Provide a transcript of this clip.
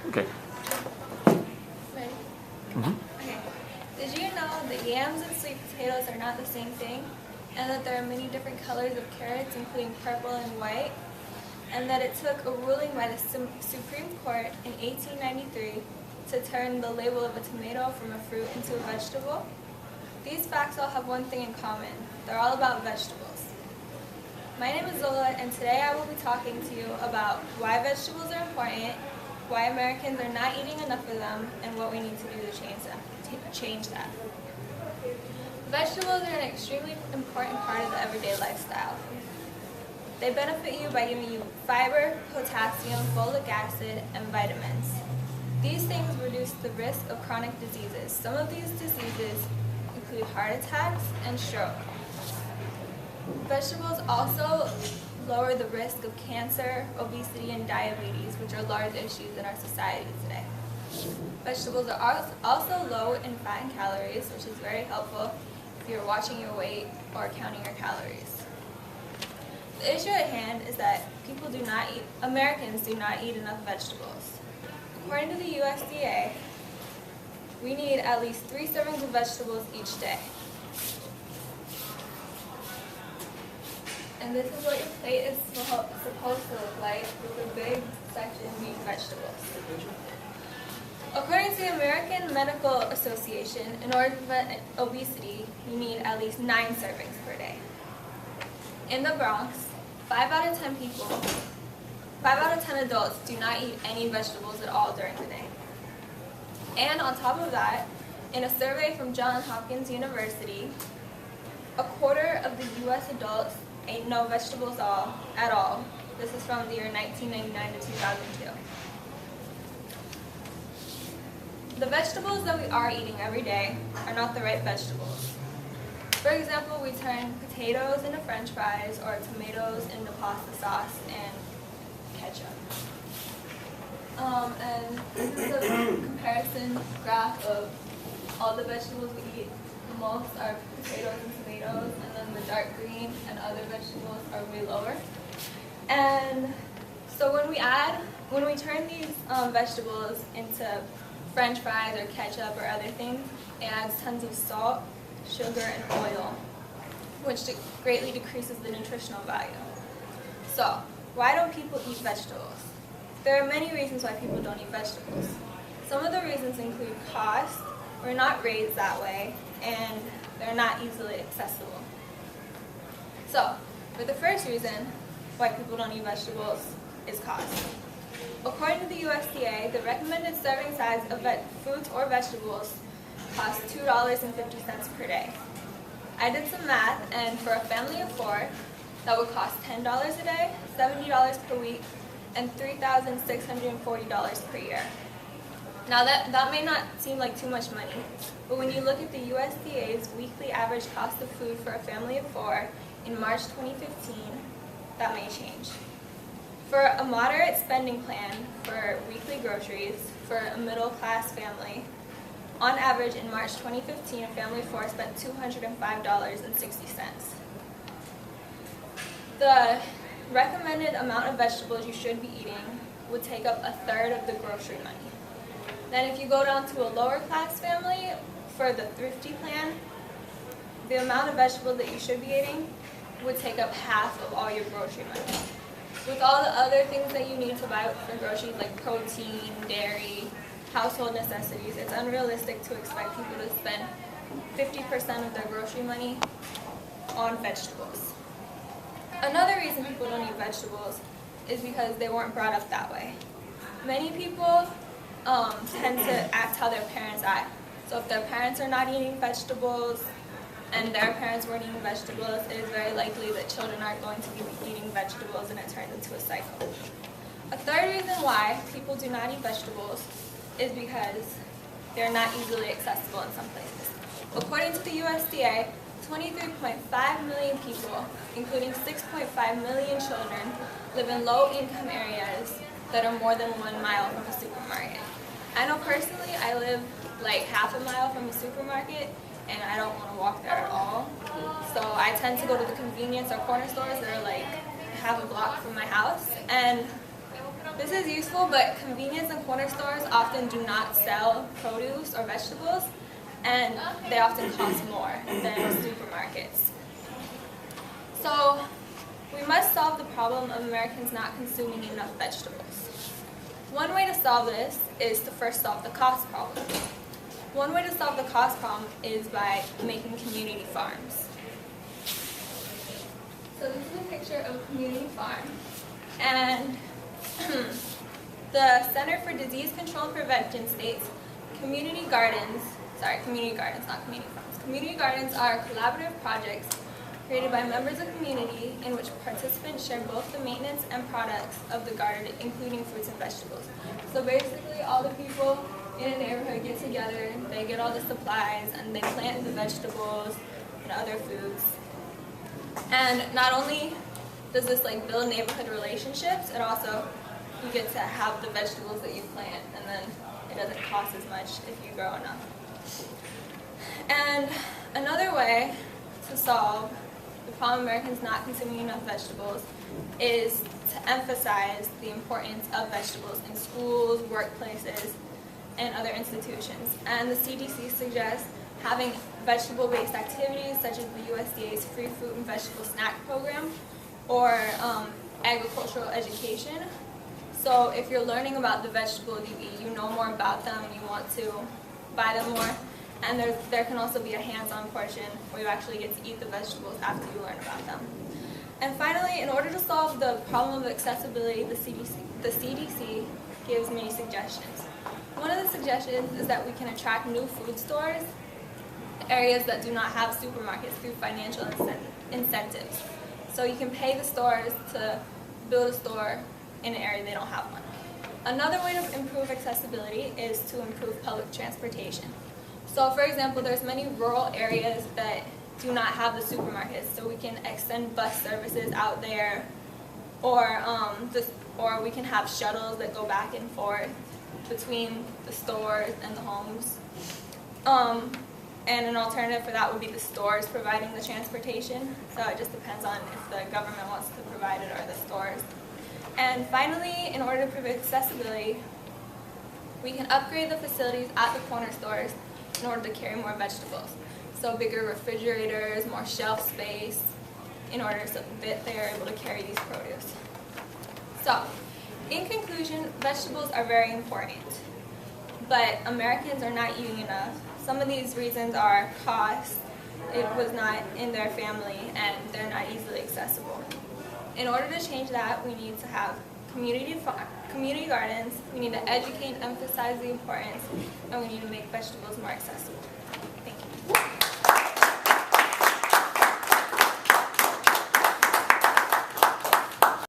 Okay. Ready? Mm-hmm. Okay. Did you know that yams and sweet potatoes are not the same thing? And that there are many different colors of carrots, including purple and white? And that it took a ruling by the Supreme Court in 1893 to turn the label of a tomato from a fruit into a vegetable? These facts all have one thing in common. They're all about vegetables. My name is Zola, and today I will be talking to you about why vegetables are important, why Americans are not eating enough of them, and what we need to do to change that. Vegetables are an extremely important part of the everyday lifestyle. They benefit you by giving you fiber, potassium, folic acid, and vitamins. These things reduce the risk of chronic diseases. Some of these diseases include heart attacks and stroke. Vegetables also lower the risk of cancer, obesity, and diabetes, which are large issues in our society today. Vegetables are also low in fat and calories, which is very helpful if you're watching your weight or counting your calories. The issue at hand is that Americans do not eat enough vegetables. According to the USDA, we need at least 3 servings of vegetables each day. And this is what your plate is supposed to look like, with a big section being vegetables. According to the American Medical Association, in order to prevent obesity, you need at least 9 servings per day. In the Bronx, 5 out of 10 adults do not eat any vegetables at all during the day. And on top of that, in a survey from Johns Hopkins University, a quarter of the U.S. adults ate no vegetables at all. This is from the year 1999 to 2002. The vegetables that we are eating every day are not the right vegetables. For example, we turn potatoes into French fries or tomatoes into pasta sauce and ketchup. And this is a comparison graph of all the vegetables we eat. The most are potatoes and tomatoes, and then the dark green and other vegetables are way lower. And so when we turn these vegetables into French fries or ketchup or other things, it adds tons of salt, sugar, and oil, which greatly decreases the nutritional value. So, why don't people eat vegetables? There are many reasons why people don't eat vegetables. Some of the reasons include cost. We're not raised that way, and they're not easily accessible. So, for the first reason why people don't eat vegetables is cost. According to the USDA, the recommended serving size of fruits or vegetables costs $2.50 per day. I did some math, and for a family of 4, that would cost $10 a day, $70 per week, and $3,640 per year. Now that may not seem like too much money, but when you look at the USDA's weekly average cost of food for a family of 4 in March 2015, that may change. For a moderate spending plan for weekly groceries for a middle-class family, on average in March 2015, a family of 4 spent $205.60. The recommended amount of vegetables you should be eating would take up 1/3 of the grocery money. Then if you go down to a lower-class family, for the thrifty plan, the amount of vegetables that you should be eating would take up half of all your grocery money. With all the other things that you need to buy for groceries like protein, dairy, household necessities, it's unrealistic to expect people to spend 50% of their grocery money on vegetables. Another reason people don't eat vegetables is because they weren't brought up that way. Many people tend to act how their parents act. So if their parents are not eating vegetables, and their parents weren't eating vegetables, it is very likely that children aren't going to be eating vegetables, and it turns into a cycle. A third reason why people do not eat vegetables is because they're not easily accessible in some places. According to the USDA, 23.5 million people, including 6.5 million children, live in low-income areas that are more than 1 mile from a supermarket. I know personally I live like half a mile from a supermarket, and I don't want to walk there at all. So I tend to go to the convenience or corner stores that are like half a block from my house. And This is useful, but convenience and corner stores often do not sell produce or vegetables, and they often cost more than supermarkets. So we must solve the problem of Americans not consuming enough vegetables. One way to solve this is to first solve the cost problem. One way to solve the cost problem is by making community farms. So this is a picture of a community farm, and the Center for Disease Control and Prevention states community gardens, not community farms. Community gardens are collaborative projects created by members of the community in which participants share both the maintenance and products of the garden, including fruits and vegetables. So basically all the people in a neighborhood get together, they get all the supplies, and they plant the vegetables and other foods. And not only does this build neighborhood relationships, it also, you get to have the vegetables that you plant, and then it doesn't cost as much if you grow enough. And another way to solve the problem of Americans not consuming enough vegetables is to emphasize the importance of vegetables in schools, workplaces, and other institutions. And the CDC suggests having vegetable-based activities such as the USDA's Free Fruit and Vegetable Snack Program or agricultural education. So if you're learning about the vegetables you eat, you know more about them and you want to buy them more. And there can also be a hands-on portion where you actually get to eat the vegetables after you learn about them. And finally, in order to solve the problem of accessibility, the CDC gives many suggestions. One of the suggestions is that we can attract new food stores, areas that do not have supermarkets, through financial incentives. So you can pay the stores to build a store in an area they don't have one. Another way to improve accessibility is to improve public transportation. So for example, there's many rural areas that do not have the supermarkets, so we can extend bus services out there, or we can have shuttles that go back and forth between the stores and the homes. And an alternative for that would be the stores providing the transportation. So it just depends on if the government wants to provide it or the stores. And finally, in order to improve accessibility, we can upgrade the facilities at the corner stores in order to carry more vegetables. So bigger refrigerators, more shelf space, in order so that they are able to carry these produce. So, in conclusion, vegetables are very important, but Americans are not eating enough. Some of these reasons are cost, it was not in their family, and they're not easily accessible. In order to change that, we need to have community gardens, we need to educate and emphasize the importance, and we need to make vegetables more accessible.